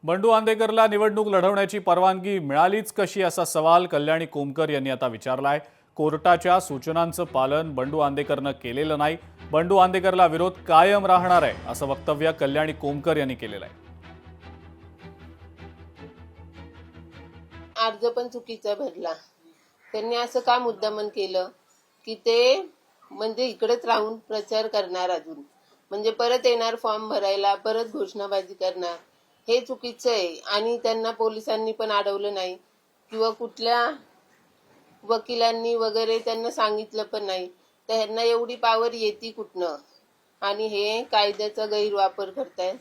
बंडू आंदेकरला निवडणूक लढवण्याची परवानगी मिळालीच कशी असा सवाल कल्याणी कोमकर यांनी आता विचारलाय। कोर्टाच्या सूचनांचं पालन बंडू आंदेकरनं केलेलं नाही, बंडू आंदेकरला विरोध कायम राहणार आहे असं वक्तव्य कल्याणी कोमकर यांनी केलेलं आहे। अर्ज पण चुकीचा भरला। त्यांनी असं का मुद्दामन केलं की ते म्हणजे इकडेच राहून प्रचार करणार, अजून म्हणजे परत येणार फॉर्म भरायला, परत घोषणाबाजी करणार, हे चुकीचं आहे। आणि त्यांना पोलिसांनी पण अडवलं नाही किंवा कुठल्या वकिलांनी वगैरे त्यांना सांगितलं पण नाही, तर ह्यांना एवढी पावर येते कुठनं? आणि हे कायद्याचा गैरवापर करताय।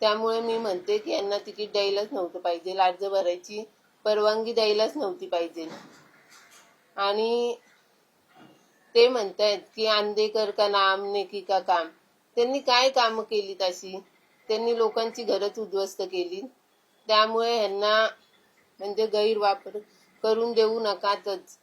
त्यामुळे मी म्हणते की यांना तिकीट द्यायलाच नव्हतं पाहिजे, अर्ज भरायची परवानगी द्यायलाच नव्हती पाहिजे। आणि ते म्हणतायत की आंदेकर का नाम नेकी का काम, त्यांनी काय कामं केली तशी? त्यांनी लोकांची घरच उद्ध्वस्त केली। त्यामुळे ह्यांना म्हणजे गैरवापर करून देऊ नकातच।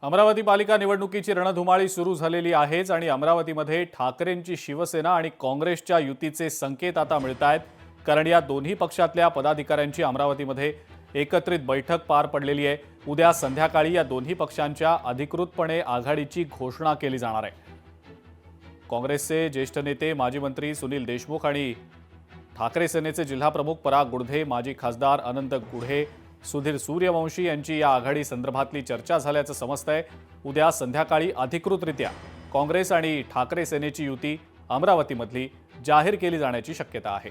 अमरावती पालिका निवडणुकीची रणधुमाळी सुरू झालेली आहेच आणि अमरावतीमध्ये ठाकरेंची शिवसेना आणि काँग्रेसच्या युतीचे संकेत आता मिळतायत, कारण या दोन्ही पक्षातल्या पदाधिकाऱ्यांची अमरावतीमध्ये एकत्रित बैठक पार पडलेली आहे। उद्या संध्याकाळी या दोन्ही पक्षांच्या अधिकृतपणे आघाडीची घोषणा केली जाणार आहे। काँग्रेसचे ज्येष्ठ नेते माजी मंत्री सुनील देशमुख आणि ठाकरे सेनेचे जिल्हाप्रमुख पराग गुडधे, माजी खासदार अनंत गुढे, सुधीर सूर्यवंशी यांची या आघाडी संदर्भातली चर्चा झाल्याचं समजतंय। उद्या संध्याकाळी अधिकृतरित्या काँग्रेस आणि ठाकरे सेनेची युती अमरावतीमधली जाहीर केली जाण्याची शक्यता आहे।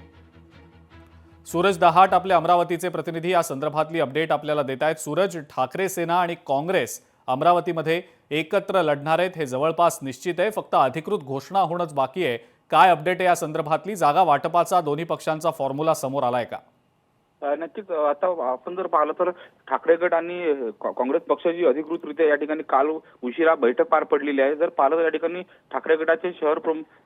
सूरज दहाट आपले अमरावतीचे प्रतिनिधी या संदर्भातली अपडेट आपल्याला देत आहेत। सूरज, ठाकरे सेना आणि काँग्रेस अमरावतीमध्ये एकत्र लढणार आहेत हे जवळपास निश्चित आहे, फक्त अधिकृत घोषणा होणंच बाकी आहे। काय अपडेट आहे या संदर्भातली? जागा वाटपाचा दोन्ही पक्षांचा फॉर्म्युला समोर आलाय का? नक्कीच आता आपण जर पाहिलं तर ठाकरे गट आणि काँग्रेस पक्षाची अधिकृतरित्या या ठिकाणी काल उशिरा बैठक पार पडलेली आहे। जर पाहिलं तर या ठिकाणी ठाकरे गटाचे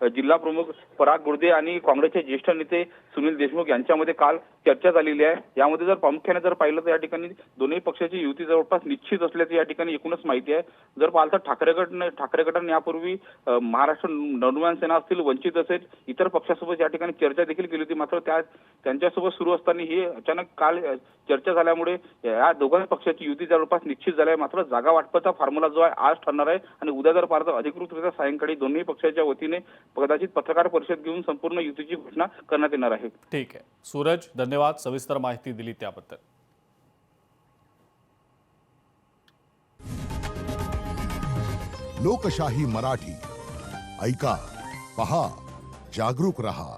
जिल्हा प्रमुख पराग गुडधे आणि काँग्रेसचे ज्येष्ठ नेते सुनील देशमुख यांच्यामध्ये काल चर्चा झालेली आहे। यामध्ये जर प्रामुख्याने जर पाहिलं तर या ठिकाणी दोन्ही पक्षाची युती जवळपास निश्चित असल्याची या ठिकाणी एकूणच माहिती आहे। जर पाहिलं तर ठाकरे गटाने यापूर्वी महाराष्ट्र नवनिर्माण सेना असतील, वंचित असेल, इतर पक्षासोबत या ठिकाणी चर्चा देखील केली होती, मात्र त्यांच्यासोबत सुरू असताना ही अचानक काल चर्चा झाल्यामुळे या दोघांच्या पक्षाची युती जवळपास निश्चित झाली आहे। मात्र जागा वाटपाचा फॉर्म्युला जो आहे आज ठरणार आहे आणि उद्या जर पाहिलं तर अधिकृतरित्या सायंकाळी दोन्ही पक्षाच्या वतीने कदाचित पत्रकार परिषद घेऊन संपूर्ण युतीची घोषणा करण्यात येणार आहे। ठीक आहे सूरज, धन्यवाद सविस्तर माहिती दिली त्याबद्दल। लोकशाही मराठी ऐका, पहा, जागरूक रहा।